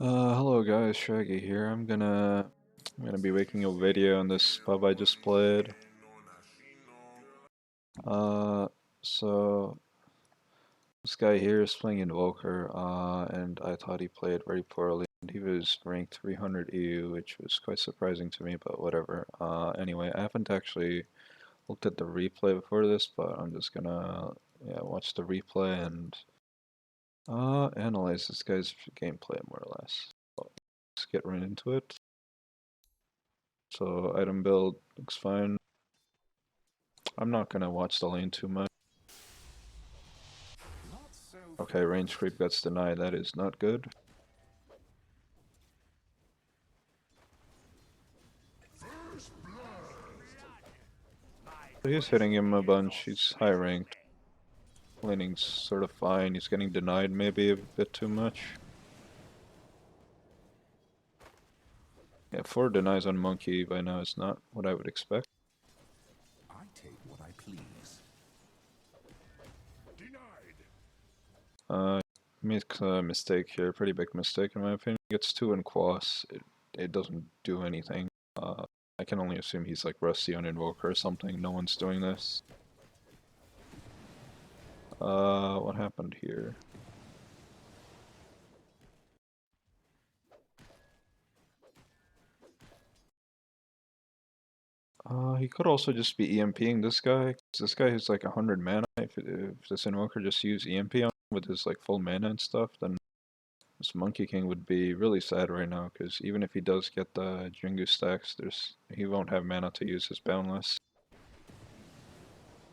Hello guys, Shaggy here. I'm gonna be making a video on this pub I just played. Uh, so this guy here is playing Invoker, and I thought he played very poorly. And he was ranked 300 EU, which was quite surprising to me, but whatever. Anyway, I haven't actually looked at the replay before this, but I'm just gonna watch the replay and analyze this guy's gameplay more or less. So, let's get right into it. So item build looks fine. I'm not gonna watch the lane too much. Okay, range creep gets denied. That is not good. So he's hitting him a bunch. He's high ranked. Laning's sort of fine. He's getting denied maybe a bit too much. Yeah, 4 denies on Monkey by now is not what I would expect. I take what I please. Makes a mistake here. Pretty big mistake in my opinion. Gets 2 in Quas. It doesn't do anything. I can only assume he's like rusty on Invoker or something. No one's doing this. What happened here? He could also just be EMPing this guy. This guy has like 100 mana. If this Invoker just used EMP on him with his like full mana and stuff, then this Monkey King would be really sad right now. Because even if he does get the Jingu stacks, he won't have mana to use his Boundless.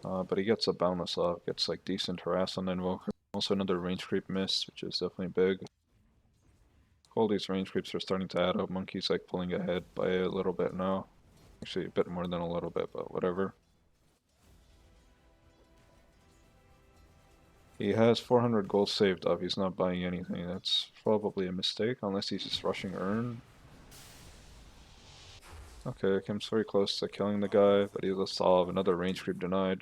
But he gets a Boundless off. Gets like decent harass on the Invoker. Also another range creep miss, which is definitely big. All these range creeps are starting to add up. Monkey's like pulling ahead by a little bit now. Actually, a bit more than a little bit, but whatever. He has 400 gold saved up. He's not buying anything. That's probably a mistake, unless he's just rushing Urn. Okay, comes very close to killing the guy, but he'll solve. Another range creep denied.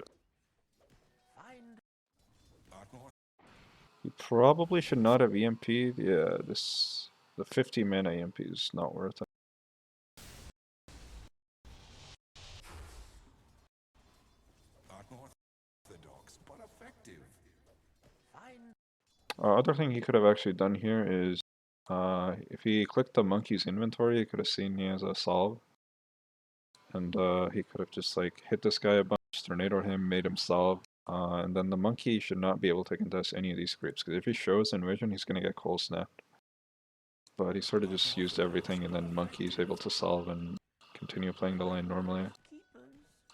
He probably should not have EMP'd. Yeah, the 50 mana EMP is not worth it. Other thing he could have actually done here is, if he clicked the monkey's inventory, he could have seen he has a solve. And he could have just like hit this guy a bunch, tornado him, made him solve. And then the monkey should not be able to contest any of these creeps, because if he shows in vision, he's going to get cold snapped. But he sort of just used everything, and then monkey's able to solve and continue playing the lane normally.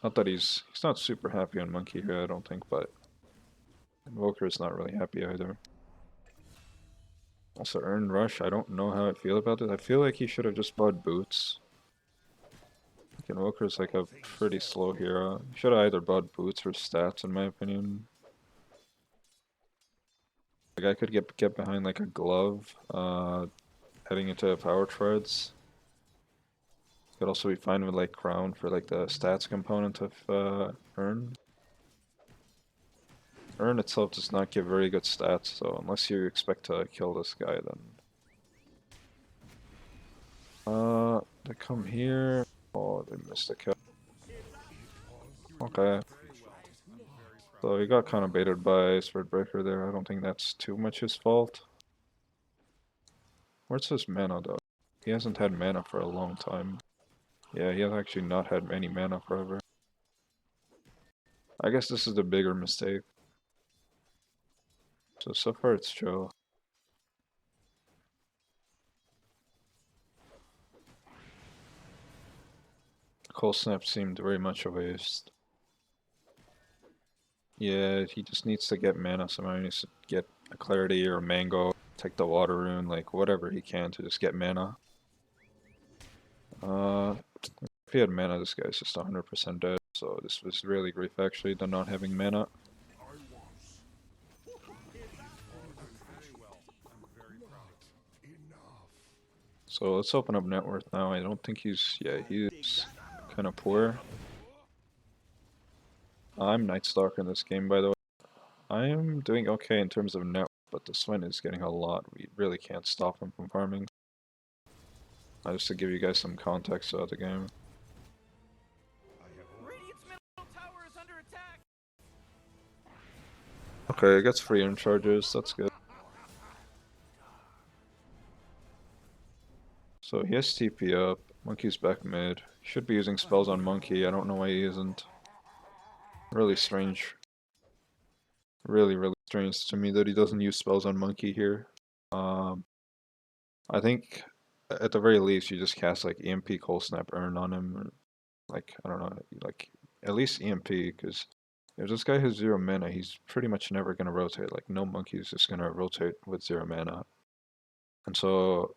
Not that he's not super happy on monkey here, I don't think, but Invoker is not really happy either. Also, Earn Rush, I don't know how I feel about it. I feel like he should have just bought boots. Invoker is like a pretty slow hero. He should have either bought boots or stats, in my opinion. Like I could get behind like a glove, heading into power treads. Could also be fine with like crown for like the stats component of Earn. Earn itself does not give very good stats, so unless you expect to kill this guy, then they come here. Oh, they missed a kill. Okay. So he got kind of baited by Swordbreaker there. I don't think that's too much his fault. Where's his mana though? He hasn't had mana for a long time. Yeah, he has actually not had any mana forever. I guess this is the bigger mistake. So far it's chill. Cold Snap seemed very much a waste. Yeah, he just needs to get mana somehow. He needs to get a Clarity or a Mango, take the Water Rune, like whatever he can to just get mana. If he had mana, this guy's just 100% dead. So this was really grief actually, than not having mana. So let's open up net worth now. I don't think he's kind of poor. I'm Night Stalker in this game, by the way. I'm doing okay in terms of net worth, but the Swin is getting a lot. We really can't stop him from farming. just to give you guys some context about the game. Radiant's middle tower is under attack. Okay, it gets free in charges, that's good. So he has TP up, Monkey's back mid. He should be using spells on Monkey, I don't know why he isn't. Really strange. Really strange to me that he doesn't use spells on Monkey here. I think at the very least you just cast like EMP Cold Snap Urn on him, or like I don't know, like at least EMP, because if this guy has 0 mana, he's pretty much never gonna rotate. Like no monkey's just gonna rotate with 0 mana, and so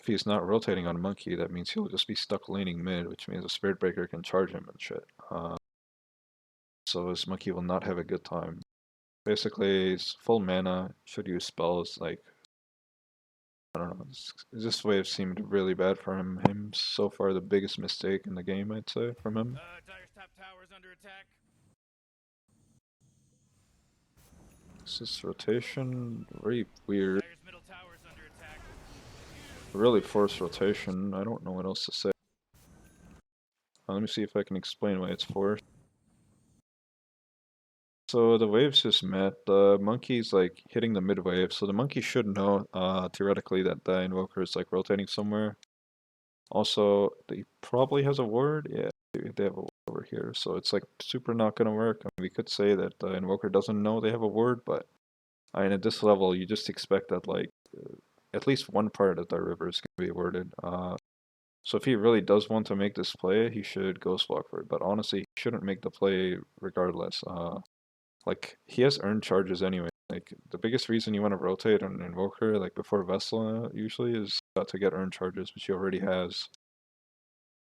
if he's not rotating on a monkey, that means he'll just be stuck laning mid, which means a Spirit Breaker can charge him and shit. So his monkey will not have a good time. Basically, he's full mana, should use spells like. I don't know. This wave seemed really bad for him. Him so far the biggest mistake in the game, I'd say, from him. Dire's top tower is under attack. This is rotation, very weird. Dire's middle tower is under attack. Really forced rotation. I don't know what else to say. Let me see if I can explain why it's forced. So the waves just met. The monkey's like hitting the mid wave, so the monkey should know theoretically that the invoker is like rotating somewhere. Also, he probably has a ward. Yeah, they have a ward over here, so it's like super not gonna work. I mean, we could say that the invoker doesn't know they have a ward, but I mean, at this level, you just expect that like at least one part of the river is gonna be warded. So if he really does want to make this play, he should Ghost Walk for it. But honestly, he shouldn't make the play regardless. Like he has earned charges anyway. Like the biggest reason you want to rotate on Invoker, like before Vessel, usually is to get earned charges, which he already has.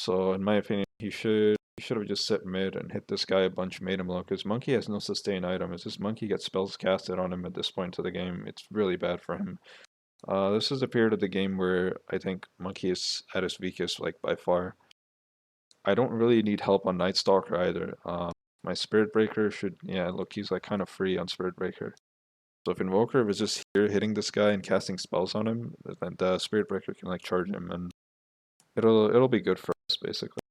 So in my opinion, he should have just sit mid and hit this guy a bunch, made him low. Because Monkey has no sustain item. If this Monkey gets spells casted on him at this point of the game, it's really bad for him. This is a period of the game where I think Monkey is at his weakest, like by far. I don't really need help on Night Stalker either. My Spirit Breaker should, yeah, look, he's like kind of free on Spirit Breaker. So if Invoker was just here hitting this guy and casting spells on him, then the Spirit Breaker can like charge him, and it'll be good for us basically.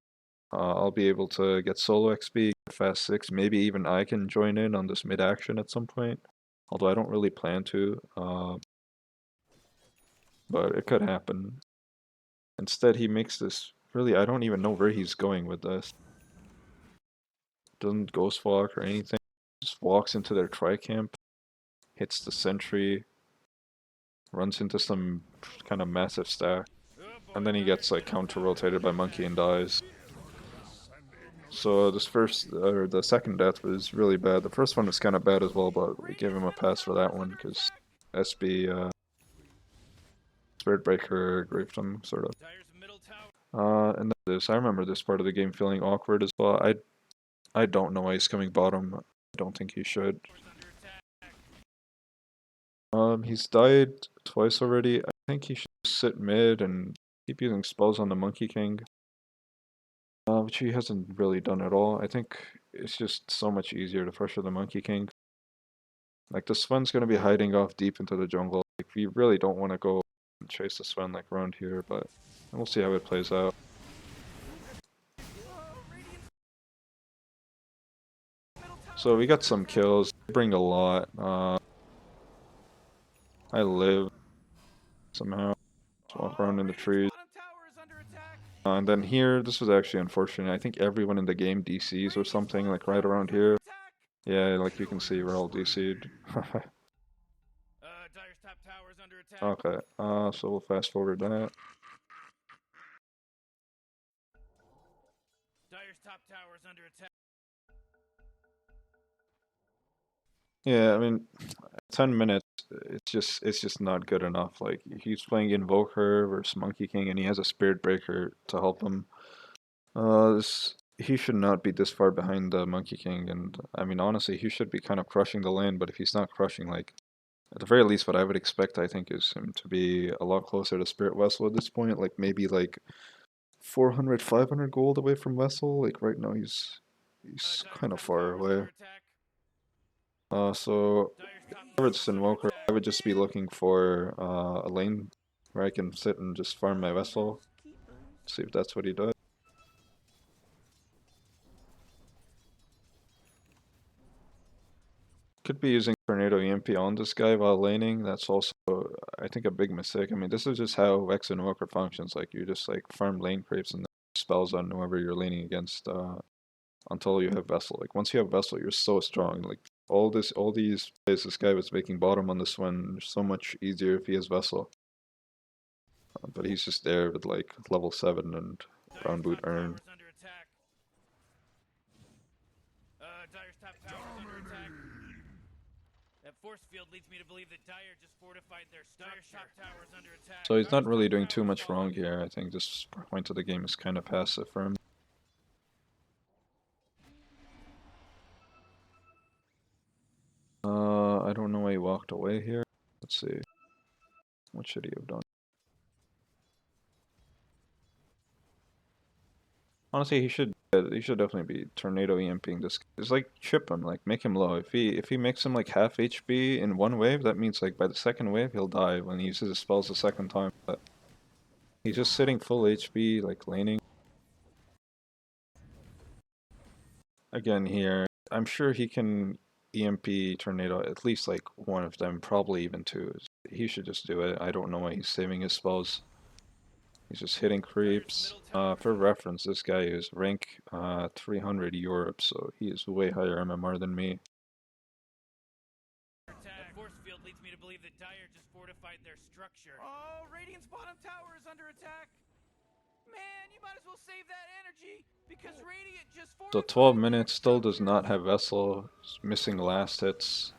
I'll be able to get solo XP, get fast 6, maybe even I can join in on this mid action at some point. Although I don't really plan to, but it could happen. Instead, he makes this really, I don't even know where he's going with this. Doesn't ghost walk or anything, just walks into their tri-camp, hits the sentry, runs into some kind of massive stack, and then he gets like counter-rotated by Monkey and dies. So this the second death was really bad. The first one was kind of bad as well, but we gave him a pass for that one because SB Spirit Breaker griefed him, sort of. And then this, I remember this part of the game feeling awkward as well. I don't know why he's coming bottom. I don't think he should. He's died twice already. I think he should sit mid and keep using spells on the Monkey King. Which he hasn't really done at all. I think it's just so much easier to pressure the Monkey King. Like the Sven's gonna be hiding off deep into the jungle. Like we really don't want to go and chase the Sven like around here, but we'll see how it plays out. So we got some kills. They bring a lot. I live somehow. Just walk around in the trees. And then here, this was actually unfortunate. I think everyone in the game DCs or something, like right around here. Yeah, like you can see, we're all DC'd. Okay, so we'll fast forward that. Dire's top tower is under attack. Yeah, I mean, 10 minutes, it's just not good enough. Like, he's playing Invoker versus Monkey King, and he has a Spirit Breaker to help him. He should not be this far behind the Monkey King, and I mean, honestly, he should be kind of crushing the lane, but if he's not crushing, like, at the very least, what I would expect, I think, is him to be a lot closer to Spirit Vessel at this point, like, maybe, like, 400, 500 gold away from Vessel. Like, right now, he's kind of far away. So, if I were just Invoker, I would just be looking for a lane where I can sit and just farm my vessel. See if that's what he does. Could be using Tornado EMP on this guy while laning. That's also, I think, a big mistake. I mean, this is just how X Invoker functions. Like, you just like farm lane creeps and then spells on whoever you're laning against until you have Vessel. Like, once you have Vessel, you're so strong. Like, all these plays this guy was making bottom on this one so much easier if he has Vessel. But he's just there with like level 7 and brown boot earn. Dyer's under attack. Dyer's top tower's under attack. That force field leads me to believe that Dyer just fortified their structure. Dyer's top tower's under attack. So he's not really doing too much wrong here. I think this point of the game is kind of passive for him. I don't know why he walked away here. Let's see. What should he have done? Honestly, he should definitely be tornado EMPing this. It's like chip him, like make him low. If he makes him like half HP in one wave, that means like by the second wave he'll die when he uses his spells the second time. But he's just sitting full HP, like laning. Again here, I'm sure he can EMP tornado at least like one of them, probably even two. He should just do it. I don't know why he's saving his spells. He's just hitting creeps. For reference, this guy is rank 300 Europe, so he is way higher MMR than me. That force field leads me to believe that Dyer just fortified their structure. Oh, Radiant's bottom tower is under attack. Man, you might as well save that energy because Radiant just So 12 minutes, still does not have Vessel. He's missing the last hits.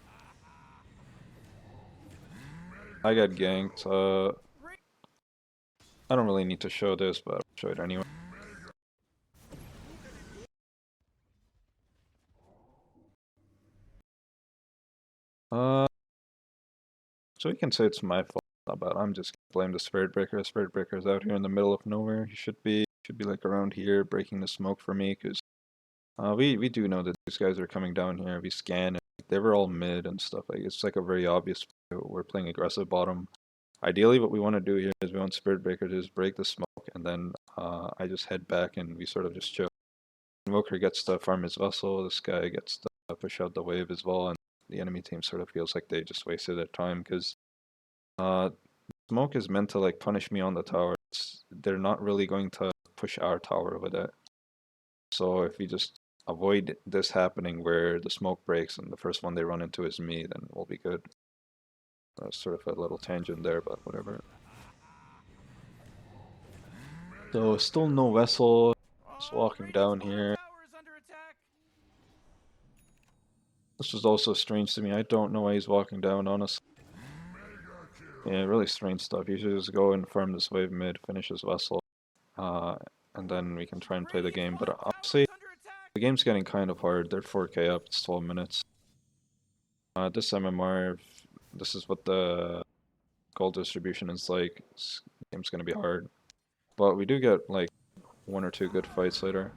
I got ganked. I don't really need to show this, but I'll show it anyway. So you can say it's my fault, but I'm just gonna blame the Spirit Breaker. Spirit Breaker is out here in the middle of nowhere. He should be like around here breaking the smoke for me, because we do know that these guys are coming down here. We scan and they were all mid and stuff. Like, it's like a very obvious play. We're playing aggressive bottom. Ideally, what we want to do here is we want Spirit Breaker to just break the smoke, and then I just head back and we sort of just chill. Invoker gets to farm his Vessel. This guy gets to push out the wave as well, and the enemy team sort of feels like they just wasted their time, because smoke is meant to like punish me on the tower. They're not really going to push our tower with it. So if we just avoid this happening where the smoke breaks and the first one they run into is me, then we'll be good. That's sort of a little tangent there, but whatever. So still no Vessel. Just walking down here. This is also strange to me. I don't know why he's walking down, honestly. Yeah, really strange stuff. You should just go and farm this wave mid, finish his Vessel, and then we can try and play the game. But honestly, the game's getting kind of hard. They're 4K up, it's 12 minutes. This MMR, this is what the gold distribution is like. This game's gonna be hard. But we do get like 1 or 2 good fights later.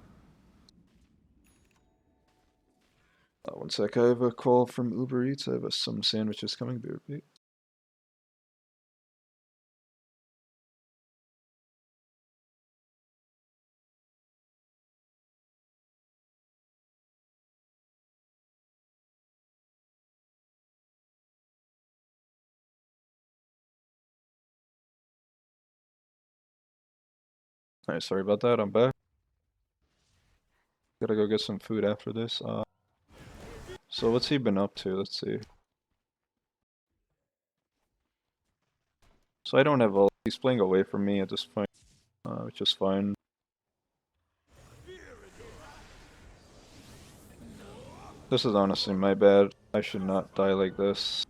One sec, I have a call from Uber Eats. I have some sandwiches coming. Be right. Alright, sorry about that. I'm back. Gotta go get some food after this. So what's he been up to? Let's see. So I don't have a... He's playing away from me at this point, which is fine. This is honestly my bad. I should not die like this.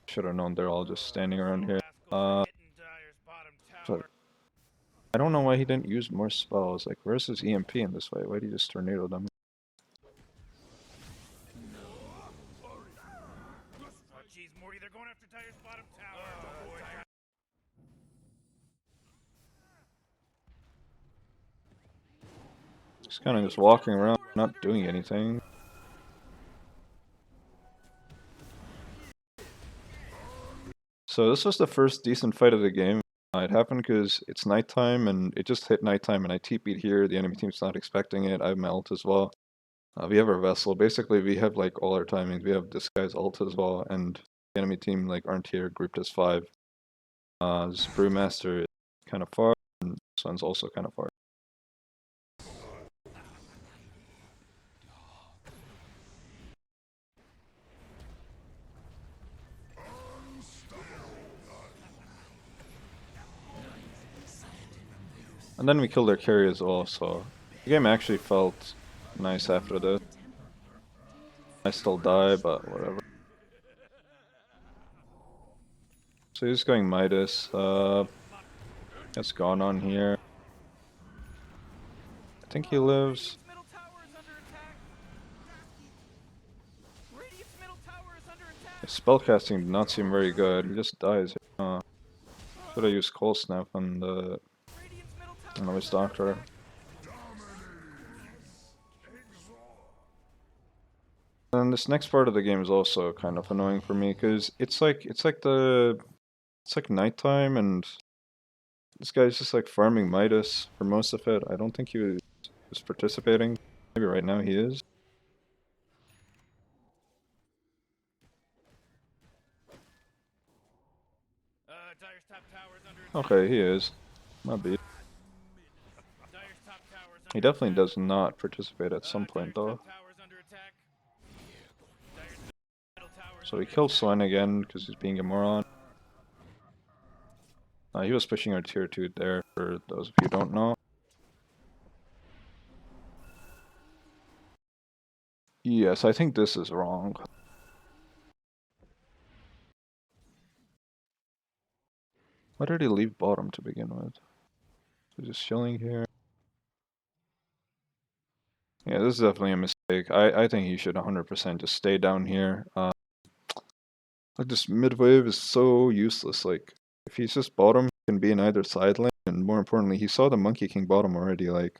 Should have known they're all just standing around here. But I don't know why he didn't use more spells. Like, where's his EMP in this way? Why did he just tornado them? Just kind of just walking around, not doing anything. So this was the first decent fight of the game. It happened because it's nighttime and it just hit nighttime and I TP'd here. The enemy team's not expecting it. I have my ult as well. We have our vessel. Basically, we have like all our timings. We have this guy's ult as well, and the enemy team like aren't here, grouped as 5. This Brewmaster is kind of far, and this one's also kind of far. And then we killed their carry as well, so the game actually felt nice after this. I still die, but whatever. So he's going Midas. What's going on here? I think he lives. Radiant's middle tower is under attack. Radiant's middle tower is under attack. His spellcasting did not seem very good. He just dies. Should have used Cold Snap on the Radiant's middle tower his doctor. And this next part of the game is also kind of annoying for me because it's like nighttime and this guy's just like farming Midas for most of it. I don't think he was participating. Maybe right now he is. Dire's top tower is under attack. Okay, he is. Might be. Dire's top tower is He under definitely does not participate at some point though. top tower is under attack. Dire's middle tower is So he under kills attack. Swan again because he's being a moron. He was pushing our tier 2 there, for those of you who don't know. Yes, I think this is wrong. Why did he leave bottom to begin with? He's just chilling here. Yeah, this is definitely a mistake. I think he should 100% just stay down here. Like this mid wave is so useless. Like if he's just bottom, he can be in either side lane, and more importantly, he saw the Monkey King bottom already. Like,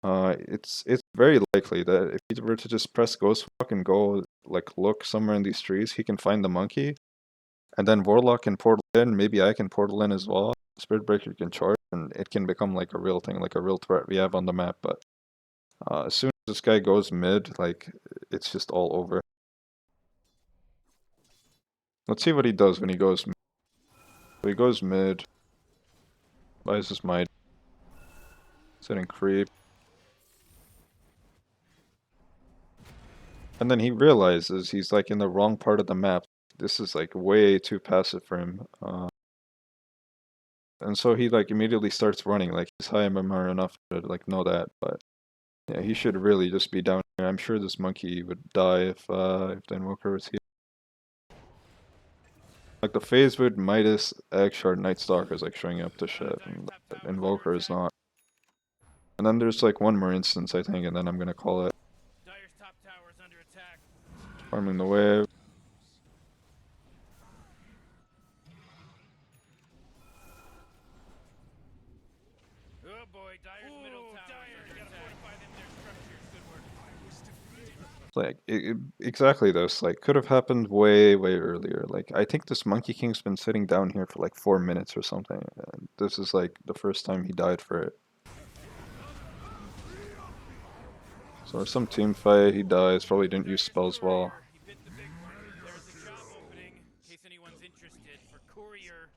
it's very likely that if he were to just press Ghost Walk and go like look somewhere in these trees, he can find the monkey, and then Warlock can portal in. Maybe I can portal in as well. Spirit Breaker can charge, and it can become like a real thing, like a real threat we have on the map. But as soon as this guy goes mid, like it's just all over. Let's see what he does when he goes mid. So he goes mid. Buys his might. Setting creep. And then he realizes he's like in the wrong part of the map. This is like way too passive for him. And so he like immediately starts running. Like he's high MMR enough to like know that. But yeah, he should really just be down here. I'm sure this monkey would die if the Invoker was here. Like the phase with Midas, Egg Shard, Night Stalker is like showing up to shit, and the Invoker is not. And then there's like one more instance, I think, and then I'm gonna call it. Dire's top tower is under attack. Farming the wave. Oh boy, Dire's middle tower is under attack. Fortify them their structures. Good work. Like exactly this. Like could have happened way earlier. Like I think this Monkey King's been sitting down here for like 4 minutes or something. And this is like the first time he died for it. So there's some team fight. He dies. Probably didn't use spells well. He bit the big one. There's a job opening, in case anyone's interested, for courier.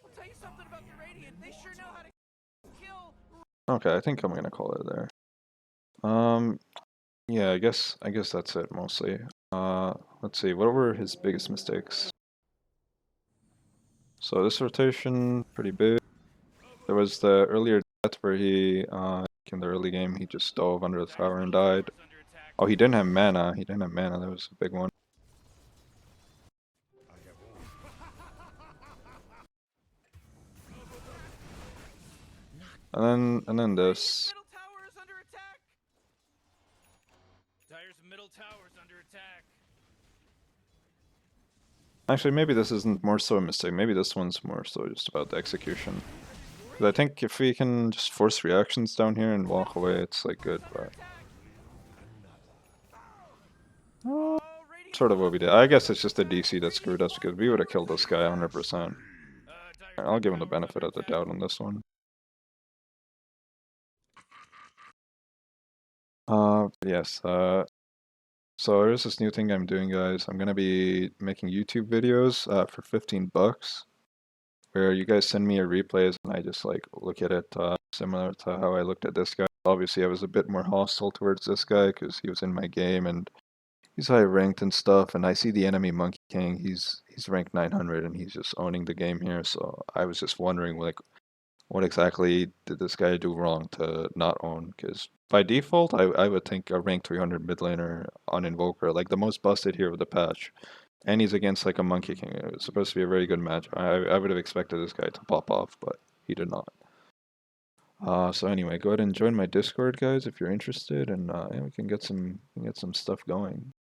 I'll tell you something about the Radiant. They sure know how to kill. Okay, I think I'm gonna call it there. Yeah, I guess that's it mostly. Let's see, what were his biggest mistakes? So this rotation, pretty big. There was the earlier death where he, in the early game, he just dove under the tower and died. Oh, he didn't have mana. That was a big one. And then this. Middle tower is under attack. Dire's middle tower is under attack. Actually, maybe this isn't more so a mistake. Maybe this one's more so just about the execution. 'Cause I think if we can just force reactions down here and walk away, it's like good, but sort of what we did. I guess it's just the DC that screwed us because we would have killed this guy 100%. I'll give him the benefit of the doubt on this one. Yes, so there's this new thing I'm doing, guys. I'm gonna be making YouTube videos for 15 bucks, where you guys send me your replays and I just like look at it similar to how I looked at this guy. Obviously, I was a bit more hostile towards this guy because he was in my game and he's high ranked and stuff. And I see the enemy Monkey King. He's ranked 900 and he's just owning the game here. So I was just wondering like, what exactly did this guy do wrong to not own? Because by default, I would think a rank 300 mid laner on Invoker, like the most busted here with the patch. And he's against like a Monkey King. It was supposed to be a very good match. I would have expected this guy to pop off, but he did not. So anyway, go ahead and join my Discord, guys, if you're interested, and yeah, we can get some stuff going.